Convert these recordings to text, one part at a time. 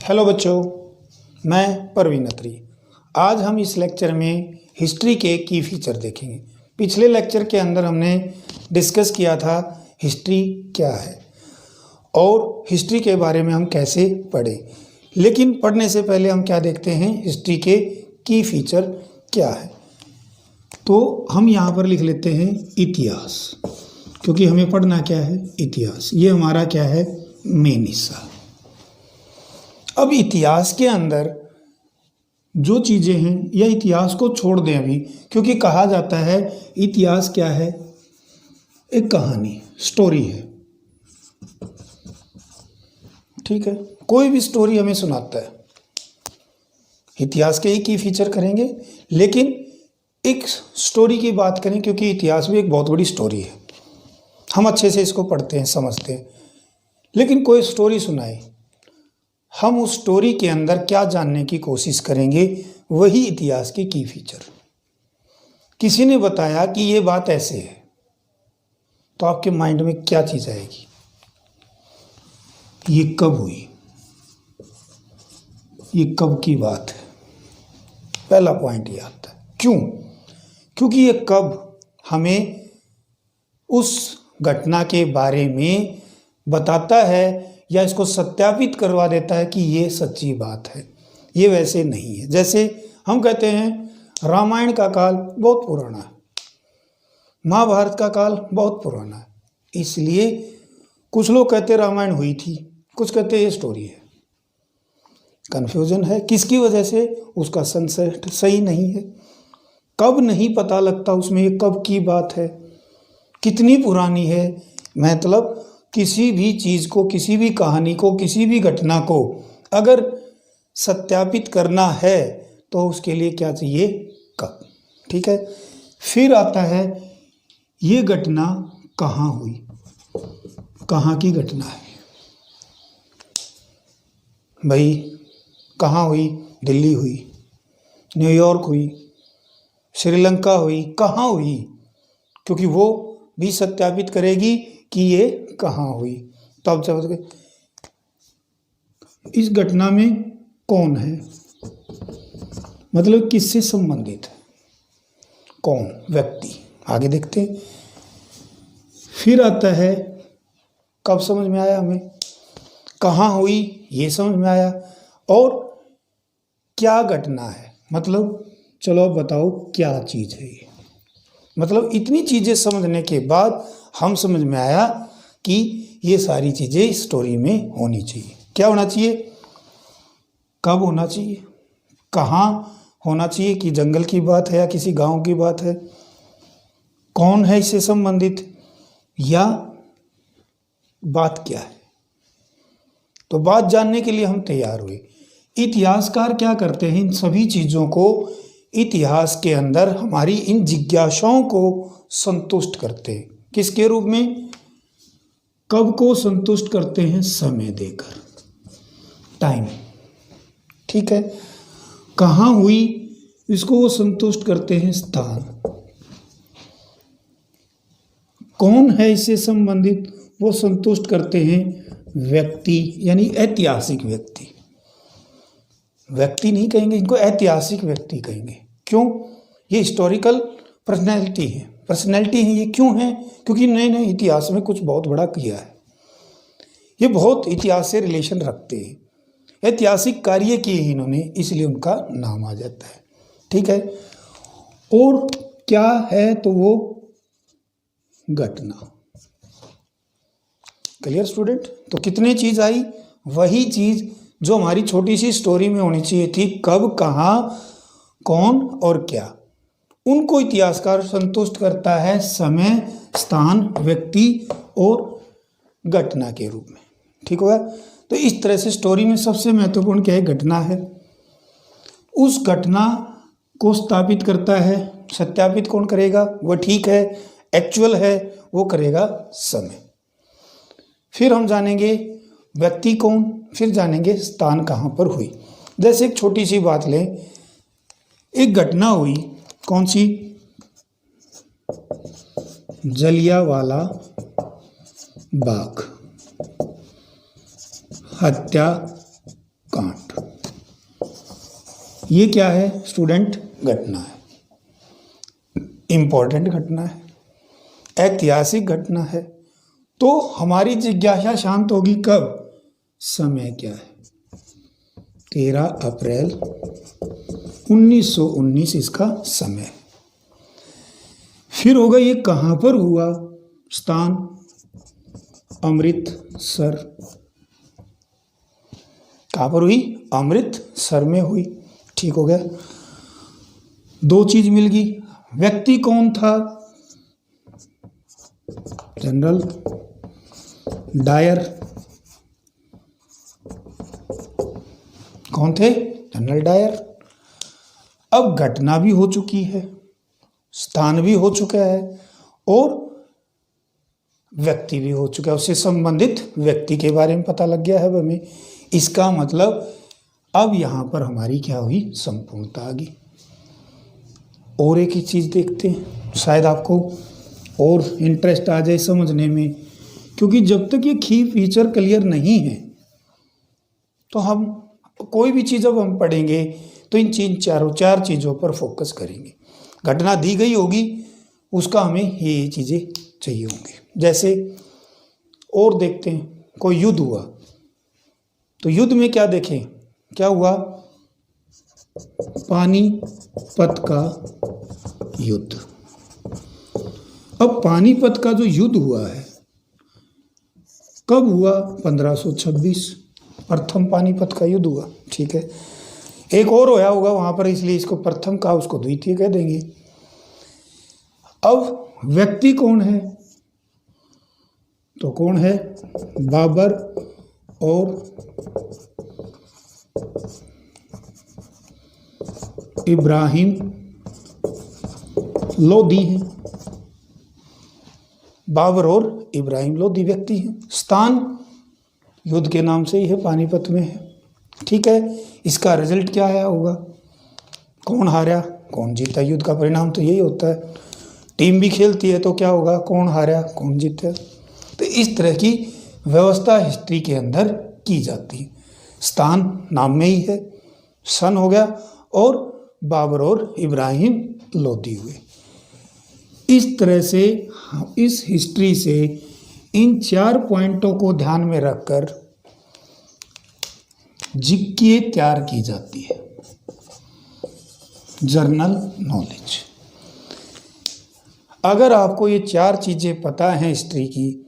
Hello बच्चों, मैं परवीन अत्री। आज हम इस लेक्चर में हिस्ट्री के की फीचर देखेंगे। पिछले लेक्चर के अंदर हमने डिस्कस किया था हिस्ट्री क्या है और हिस्ट्री के बारे में हम कैसे पढ़ें। लेकिन पढ़ने से पहले हम क्या देखते हैं, हिस्ट्री के की फीचर क्या है। तो हम यहाँ पर लिख लेते हैं इतिहास, क्योंकि हमें पढ़ना क्या है, इतिहास। ये हमारा क्या है, मेन हिस्सा। अब इतिहास के अंदर जो चीज़ें हैं, यह इतिहास को छोड़ दें अभी, क्योंकि कहा जाता है इतिहास क्या है, एक कहानी, स्टोरी है। ठीक है, कोई भी स्टोरी हमें सुनाता है। इतिहास के एक ही फीचर करेंगे, लेकिन एक स्टोरी की बात करें, क्योंकि इतिहास भी एक बहुत बड़ी स्टोरी है। हम अच्छे से इसको पढ़ते हैं, समझते हैं। लेकिन कोई स्टोरी सुनाए, हम उस स्टोरी के अंदर क्या जानने की कोशिश करेंगे, वही इतिहास के की फीचर। किसी ने बताया कि ये बात ऐसे है, तो आपके माइंड में क्या चीज़ आएगी, ये कब हुई, ये कब की बात है। पहला पॉइंट ये आता है। क्यों? क्योंकि ये कब हमें उस घटना के बारे में बताता है या इसको सत्यापित करवा देता है कि ये सच्ची बात है, ये वैसे नहीं है। जैसे हम कहते हैं रामायण का काल बहुत पुराना है, महाभारत का काल बहुत पुराना है, इसलिए कुछ लोग कहते रामायण हुई थी, कुछ कहते ये स्टोरी है। कन्फ्यूजन है, किसकी वजह से? उसका सनसेट सही नहीं है। कब नहीं पता लगता उसमें, ये कब की बात है, कितनी पुरानी है। मतलब किसी भी चीज़ को, किसी भी कहानी को, किसी भी घटना को अगर सत्यापित करना है तो उसके लिए क्या चाहिए, कब। ठीक है, फिर आता है ये घटना कहाँ हुई, कहाँ की घटना है भाई, कहाँ हुई? दिल्ली हुई, न्यूयॉर्क हुई, श्रीलंका हुई, कहाँ हुई? क्योंकि वो भी सत्यापित करेगी कि ये कहाँ हुई। तो आप समझ इस घटना में कौन है, मतलब किससे संबंधित है, कौन व्यक्ति। आगे देखते हैं। फिर आता है कब, समझ में आया हमें, कहाँ हुई ये समझ में आया, और क्या घटना है, मतलब चलो अब बताओ क्या चीज़ है ये। मतलब इतनी चीज़ें समझने के बाद हम समझ में आया कि ये सारी चीज़ें स्टोरी में होनी चाहिए। क्या होना चाहिए, कब होना चाहिए, कहाँ होना चाहिए, कि जंगल की बात है या किसी गांव की बात है, कौन है इससे संबंधित, या बात क्या है। तो बात जानने के लिए हम तैयार हुए। इतिहासकार क्या करते हैं, इन सभी चीज़ों को इतिहास के अंदर हमारी इन जिज्ञासाओं को संतुष्ट करते हैं। किसके रूप में? कब को संतुष्ट करते हैं, समय देकर, टाइम। ठीक है, कहाँ हुई इसको वो संतुष्ट करते हैं, स्थान। कौन है इससे संबंधित, वो संतुष्ट करते हैं व्यक्ति, यानी ऐतिहासिक व्यक्ति। व्यक्ति नहीं कहेंगे इनको, ऐतिहासिक व्यक्ति कहेंगे। क्यों? ये हिस्टोरिकल पर्सनैलिटी है, ये क्यों है? क्योंकि नए इतिहास में कुछ बहुत बड़ा किया है, ये बहुत इतिहास से रिलेशन रखते हैं, ऐतिहासिक कार्य किए हैं इन्होंने, इसलिए उनका नाम आ जाता है। ठीक है, और क्या है, तो वो घटना। Clear student? तो कितने चीज़ आई, वही चीज़ जो हमारी छोटी सी स्टोरी में होनी चाहिए थी, कब, कहाँ, कौन और क्या। उनको इतिहासकार संतुष्ट करता है समय, स्थान, व्यक्ति और घटना के रूप में। ठीक होगा? तो इस तरह से स्टोरी में सबसे महत्वपूर्ण क्या है, घटना है। उस घटना को स्थापित करता है, सत्यापित कौन करेगा, वह ठीक है, एक्चुअल है, वो करेगा समय। फिर हम जानेंगे व्यक्ति कौन, फिर जानेंगे स्थान कहाँ पर हुई। जैसे एक छोटी सी बात लें, एक घटना हुई, कौन सी, जलियांवाला बाग हत्याकांड कांड। ये क्या है स्टूडेंट? घटना है, इंपॉर्टेंट घटना है, ऐतिहासिक घटना है। तो हमारी जिज्ञासा शांत होगी कब? समय क्या है? 13 अप्रैल 1919 इसका समय। फिर होगा ये कहाँ पर हुआ? स्थान अमृतसर। कहाँ पर हुई? अमृतसर में हुई। ठीक हो गया, दो चीज मिल गई। व्यक्ति कौन था? General Dyer. कौन थे? General Dyer. अब घटना भी हो चुकी है, स्थान भी हो चुका है और व्यक्ति भी हो चुका है, उससे संबंधित व्यक्ति के बारे में पता लग गया है हमें। इसका मतलब अब यहाँ पर हमारी क्या हुई? संपूर्णता आ गई। और एक ही चीज़ देखते हैं, शायद आपको और इंटरेस्ट आ जाए समझने में, क्योंकि जब तक ये की फीचर क्लियर नहीं है तो हम कोई भी चीज़ अब हम पढ़ेंगे तो इन चार चीज़ों पर फोकस करेंगे। घटना दी गई होगी, उसका हमें ये चीज़ें चाहिए होंगे। जैसे और देखते हैं, कोई युद्ध हुआ तो युद्ध में क्या देखें? क्या हुआ? पानीपत का युद्ध। अब पानीपत का जो युद्ध हुआ है कब हुआ? 1526 प्रथम पानीपत का युद्ध हुआ। ठीक है, एक और होया होगा वहां पर, इसलिए इसको प्रथम का, उसको द्वितीय कह देंगे। अब व्यक्ति कौन है? तो कौन है? बाबर और इब्राहिम लोदी हैं। बाबर और इब्राहिम लोदी व्यक्ति हैं। स्थान युद्ध के नाम से ही है, पानीपत में है। ठीक है, इसका रिजल्ट क्या आया होगा? कौन हारा कौन जीता? युद्ध का परिणाम तो यही होता है। टीम भी खेलती है तो क्या होगा? कौन हारा कौन जीता? तो इस तरह की व्यवस्था हिस्ट्री के अंदर की जाती है। स्थान नाम में ही है, सन हो गया और बाबर और इब्राहिम लोदी हुए। इस तरह से इस हिस्ट्री से इन 4 पॉइंटों को ध्यान में रखकर जीके तैयार की जाती है, जर्नल नॉलेज। अगर आपको ये 4 चीजें पता हैं हिस्ट्री की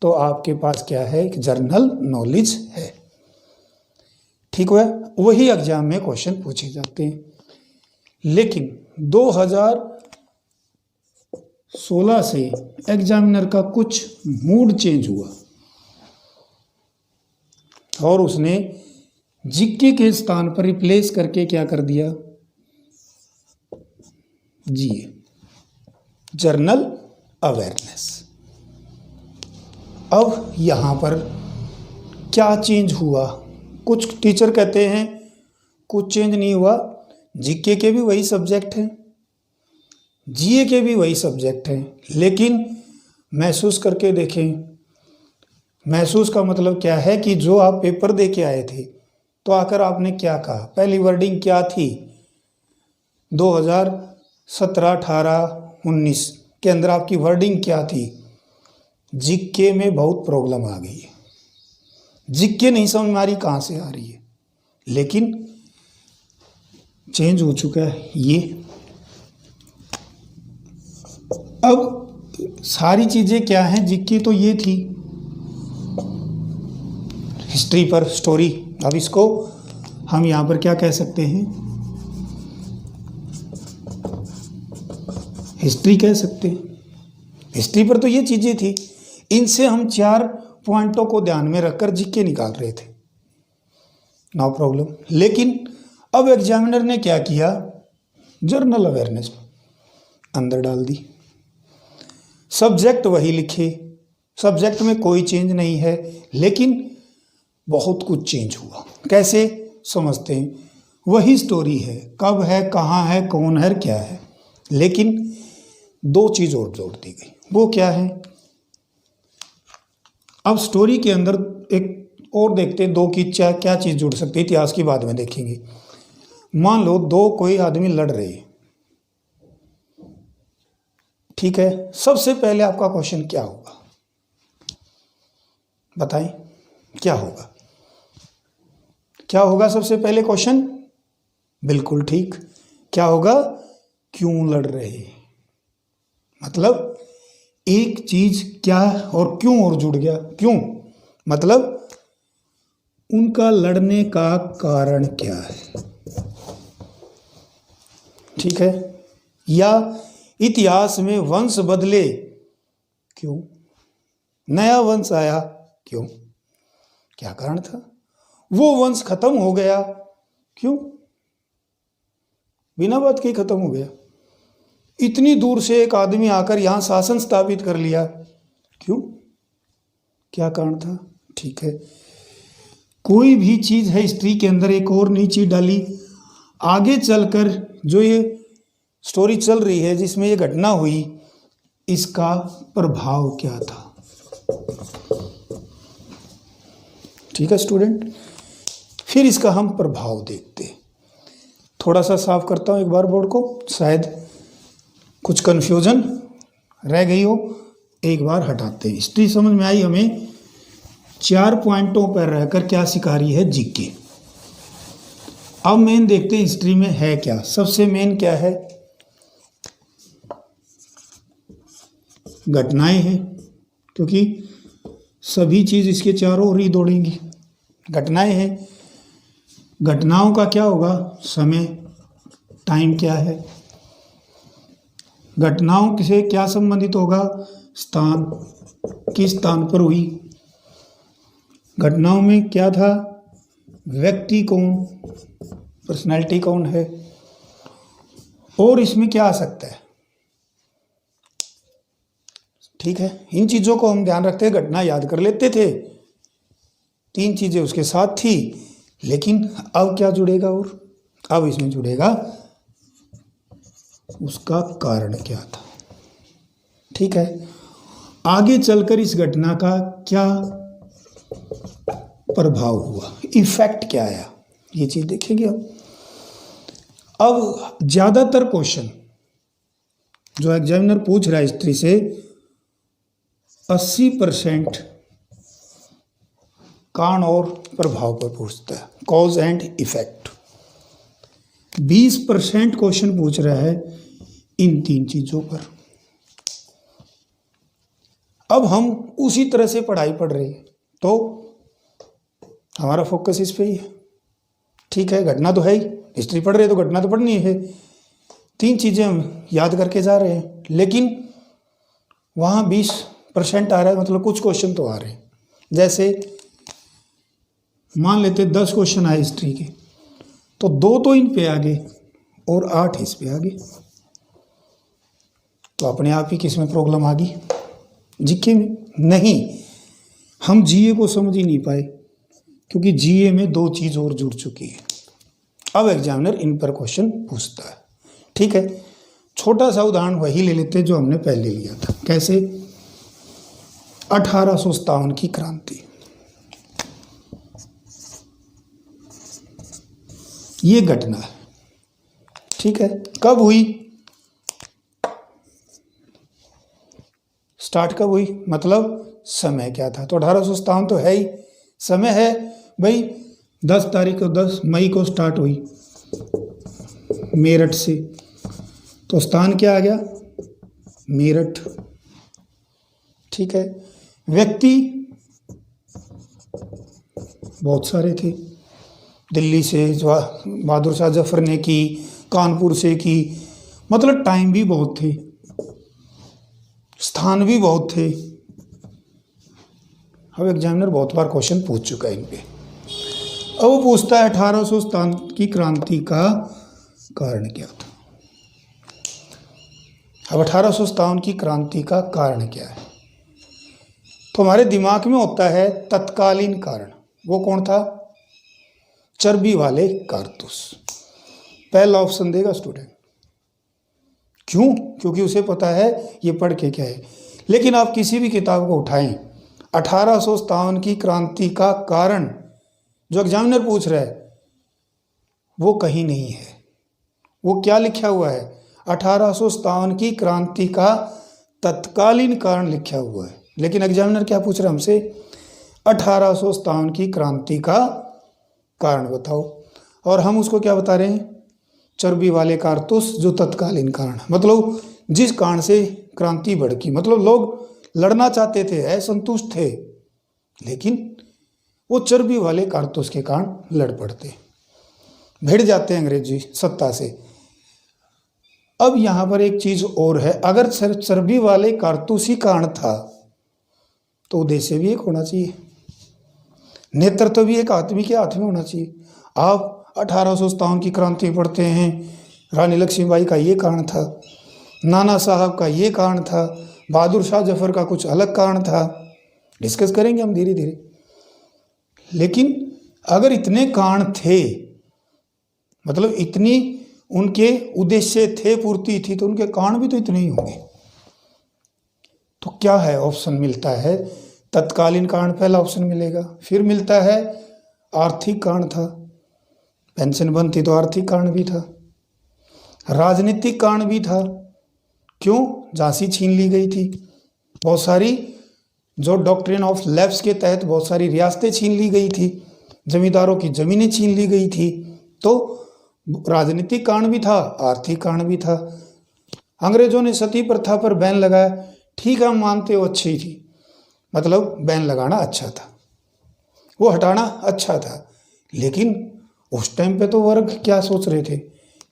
तो आपके पास क्या है? एक जर्नल नॉलेज है। ठीक है, वही एग्जाम में क्वेश्चन पूछे जाते हैं। लेकिन 2016 से एग्जामिनर का कुछ मूड चेंज हुआ और उसने जीके के स्थान पर रिप्लेस करके क्या कर दिया? जीए, जर्नल अवेयरनेस। अब यहां पर क्या चेंज हुआ? कुछ टीचर कहते हैं कुछ चेंज नहीं हुआ, जीके के भी वही सब्जेक्ट हैं, जीए के भी वही सब्जेक्ट हैं, लेकिन महसूस करके देखें। महसूस का मतलब क्या है कि जो आप पेपर दे के आए थे तो आकर आपने क्या कहा? पहली वर्डिंग क्या थी? 2017, 18, 19 के अंदर आपकी वर्डिंग क्या थी? जीके में बहुत प्रॉब्लम आ गई है, जीके नहीं समझ में आ रही कहाँ से आ रही है, लेकिन चेंज हो चुका है ये। अब सारी चीजें क्या हैं? जीके तो ये थी हिस्ट्री पर स्टोरी। अब इसको हम यहां पर क्या कह सकते हैं? हिस्ट्री कह सकते हैं। हिस्ट्री पर तो ये चीजें थी, इनसे हम 4 पॉइंटों को ध्यान में रखकर जीके निकाल रहे थे, नो प्रॉब्लम। लेकिन अब एग्जामिनर ने क्या किया? जर्नल अवेयरनेस अंदर डाल दी। सब्जेक्ट वही लिखे, सब्जेक्ट में कोई चेंज नहीं है, लेकिन बहुत कुछ चेंज हुआ। कैसे समझते हैं? वही स्टोरी है, कब है, कहाँ है, कौन है, क्या है, लेकिन 2 चीज और जोड़ दी गई। वो क्या है? अब स्टोरी के अंदर एक और देखते हैं दो की क्या चीज़ जुड़ सकती है, इतिहास की बाद में देखेंगे। मान लो दो कोई आदमी लड़ रहे हैं, ठीक है। सबसे पहले आपका क्वेश्चन क्या होगा, बताएं क्या होगा? क्या होगा सबसे पहले क्वेश्चन? बिल्कुल ठीक, क्या होगा? क्यों लड़ रहे हैं? मतलब एक चीज क्या और क्यों और जुड़ गया। क्यों मतलब उनका लड़ने का कारण क्या है, ठीक है। या इतिहास में वंश बदले क्यों, नया वंश आया क्यों, क्या कारण था, वो वंश खत्म हो गया क्यों, बिना बात के खत्म हो गया। इतनी दूर से एक आदमी आकर यहां शासन स्थापित कर लिया क्यों, क्या कारण था, ठीक है। कोई भी चीज है हिस्ट्री के अंदर, एक और नई चीज डाली, आगे चलकर जो ये स्टोरी चल रही है जिसमें ये घटना हुई, इसका प्रभाव क्या था, ठीक है स्टूडेंट। फिर इसका हम प्रभाव देखते हैं। थोड़ा सा साफ करता हूं एक बार बोर्ड को, शायद कुछ कंफ्यूजन रह गई हो, एक बार हटाते हैं। हिस्ट्री समझ में आई हमें 4 पॉइंटों पर रहकर क्या सिखा रही है, जीके। अब मेन देखते हैं हिस्ट्री में है क्या। सबसे मेन क्या है, घटनाएं हैं, क्योंकि सभी चीज इसके चारों ओर ही दौड़ेंगी। घटनाएं हैं, घटनाओं का क्या होगा, समय, टाइम क्या है। घटनाओं से क्या संबंधित होगा, स्थान, किस स्थान पर हुई। घटनाओं में क्या था, व्यक्ति कौन, पर्सनैलिटी कौन है, और इसमें क्या आ सकता है, ठीक है। इन चीजों को हम ध्यान रखते हैं, घटना याद कर लेते थे, 3 चीजें उसके साथ थी। लेकिन अब क्या जुड़ेगा, और अब इसमें जुड़ेगा उसका कारण क्या था, ठीक है। आगे चलकर इस घटना का क्या प्रभाव हुआ, इफेक्ट क्या आया, ये चीज देखेंगे। अब ज्यादातर क्वेश्चन जो एग्जामिनर पूछ रहा है हिस्ट्री से, 80% कारण और प्रभाव पर पूछता है, कॉज एंड इफेक्ट। 20% क्वेश्चन पूछ रहा है इन 3 चीजों पर। अब हम उसी तरह से पढ़ाई पढ़ रहे हैं तो हमारा फोकस इस पे ही है, ठीक है। घटना तो है ही, हिस्ट्री पढ़ रहे हैं तो घटना तो पढ़नी है। 3 चीजें हम याद करके जा रहे हैं, लेकिन वहां 20% आ रहा है, मतलब कुछ क्वेश्चन तो आ रहे हैं। जैसे मान लेते 10 क्वेश्चन आए हिस्ट्री के, तो 2 तो इन पे आ गए और 8 इस पे आ गए, तो अपने आप ही किस में प्रॉब्लम आ गई, जीके में। नहीं, हम जीए को समझ ही नहीं पाए, क्योंकि जीए में 2 चीज और जुड़ चुकी है। अब एग्जामिनर इन पर क्वेश्चन पूछता है, ठीक है। छोटा सा उदाहरण वही ले लेते जो हमने पहले लिया था। कैसे, 1857 की क्रांति, ये घटना है, ठीक है। कब हुई, स्टार्ट कब हुई, मतलब समय क्या था। तो 1857 तो है ही, समय है भाई 10 तारीख को, 10 मई को स्टार्ट हुई मेरठ से, तो स्थान क्या आ गया, मेरठ, ठीक है। व्यक्ति बहुत सारे थे, दिल्ली से बहादुर शाह जफर ने की, कानपुर से की, मतलब टाइम भी बहुत थे, स्थान भी बहुत थे। अब एग्जामिनर बहुत बार क्वेश्चन पूछ चुका है इन पे। अब वो पूछता है 1857 की क्रांति का कारण क्या था। अब 1857 की क्रांति का कारण क्या है, तो हमारे दिमाग में होता है तत्कालीन कारण। वो कौन था, चर्बी वाले कारतूस। पहला ऑप्शन देगा स्टूडेंट। क्यों, क्योंकि उसे पता है ये पढ़ के क्या है। लेकिन आप किसी भी किताब को उठाएं, 1857 की क्रांति का कारण जो एग्जामिनर पूछ रहा है वो कहीं नहीं है। वो क्या लिखा हुआ है? 1857 की क्रांति का तत्कालीन कारण लिखा हुआ है। लेकिन एग्जामिनर क्या पूछ रहा है हमसे? 1857 की क्रांति का कारण बताओ। और हम उसको क्या बता रहे हैं? चर्बी वाले कारतूस जो तत्कालीन कारण, मतलब जिस कारण से क्रांति भड़की, मतलब लोग लड़ना चाहते थे, असंतुष्ट थे, लेकिन वो चर्बी वाले कारतूस के कारण लड़ पड़ते, भिड़ जाते हैं अंग्रेजी सत्ता से। अब यहाँ पर एक चीज और है, अगर चर्बी वाले कारतूस ही कारण था तो उद्देश्य भी एक होना चाहिए, नेतृत्व भी एक आदमी के हाथ में होना चाहिए। आप 1857 की क्रांति पढ़ते हैं, रानी लक्ष्मीबाई का ये कारण था, नाना साहब का ये कारण था, बहादुर शाह जफर का कुछ अलग कारण था, डिस्कस करेंगे हम धीरे धीरे। लेकिन अगर इतने कारण थे, मतलब इतनी उनके उद्देश्य थे, पूर्ति थी, तो उनके कारण भी तो इतने ही होंगे। तो क्या है? ऑप्शन मिलता है तत्कालीन कारण, पहला ऑप्शन मिलेगा। फिर मिलता है आर्थिक कारण था, पेंशन बनती तो आर्थिक कारण भी था, राजनीतिक कारण भी था, क्यों? झांसी छीन ली गई थी, बहुत सारी जो डॉक्ट्रिन ऑफ लैप्स के तहत बहुत सारी रियासतें छीन ली गई थी, जमींदारों की जमीनें छीन ली गई थी, तो राजनीतिक कारण भी था, आर्थिक कारण भी था। अंग्रेजों ने सती प्रथा पर बैन लगाया, ठीक है, हम मानते हो अच्छी थी, मतलब बैन लगाना अच्छा था, वो हटाना अच्छा था, लेकिन उस टाइम पे तो वर्ग क्या सोच रहे थे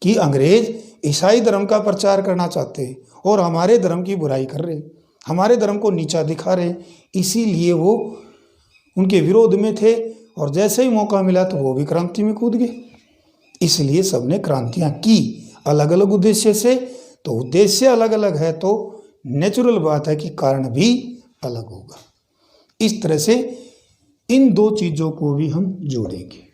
कि अंग्रेज ईसाई धर्म का प्रचार करना चाहते हैं और हमारे धर्म की बुराई कर रहे, हमारे धर्म को नीचा दिखा रहे, इसीलिए वो उनके विरोध में थे। और जैसे ही मौका मिला तो वो भी क्रांति में कूद गए। इसलिए सबने क्रांतियां की अलग अलग उद्देश्य से, तो उद्देश्य अलग अलग है तो नेचुरल बात है कि कारण भी अलग होगा। इस तरह से इन दो चीजों को भी हम जोड़ेंगे।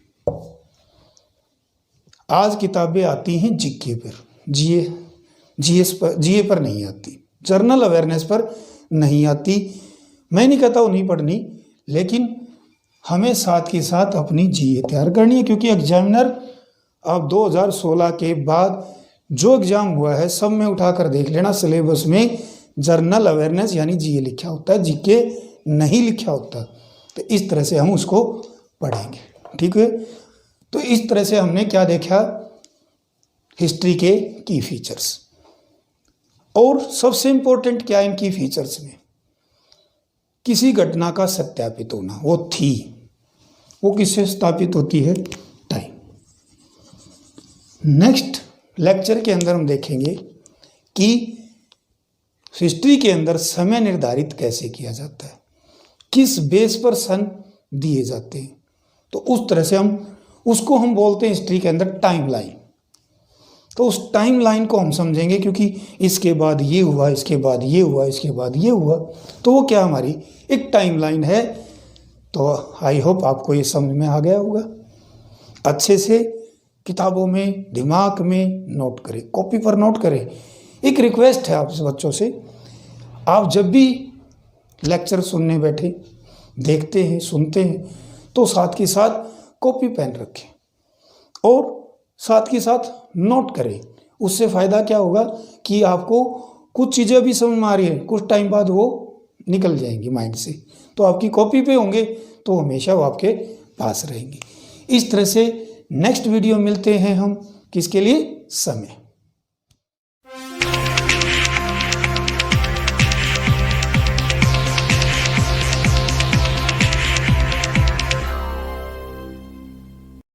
आज किताबें आती हैं जीके पर, जीएस पर, जीए पर नहीं आती, जनरल अवेयरनेस पर नहीं आती। मैं नहीं कहता वो नहीं पढ़नी, लेकिन हमें साथ के साथ अपनी जीए तैयार करनी है, क्योंकि एग्जामिनर अब 2016 के बाद जो एग्जाम हुआ है सब में उठाकर देख लेना, सिलेबस में जनरल अवेयरनेस यानी जीए लिखा होता है, जीके नहीं लिखा होता। तो इस तरह से हम उसको पढ़ेंगे, ठीक है। तो इस तरह से हमने क्या देखा? हिस्ट्री के की फीचर्स। और सबसे इंपॉर्टेंट क्या है इनकी फीचर्स में? किसी घटना का सत्यापित होना, वो थी, वो किससे स्थापित होती है? टाइम। नेक्स्ट लेक्चर के अंदर हम देखेंगे कि हिस्ट्री के अंदर समय निर्धारित कैसे किया जाता है, किस बेस पर सन दिए जाते हैं। तो उस तरह से उसको हम बोलते हैं हिस्ट्री के अंदर टाइम लाइन। तो उस टाइम लाइन को हम समझेंगे, क्योंकि इसके बाद ये हुआ, इसके बाद ये हुआ, इसके बाद ये हुआ, तो वो क्या हमारी एक टाइम लाइन है। तो आई होप आपको ये समझ में आ गया होगा। अच्छे से किताबों में, दिमाग में नोट करें, कॉपी पर नोट करें। एक रिक्वेस्ट है आपसे बच्चों से, आप जब भी लेक्चर सुनने बैठे, देखते हैं, सुनते हैं, तो साथ के साथ कॉपी पेन रखें और साथ के साथ नोट करें। उससे फ़ायदा क्या होगा कि आपको कुछ चीज़ें भी समझ में आ रही है, कुछ टाइम बाद वो निकल जाएंगी माइंड से, तो आपकी कॉपी पे होंगे तो हमेशा वो आपके पास रहेंगी। इस तरह से नेक्स्ट वीडियो मिलते हैं हम, किसके लिए? समय।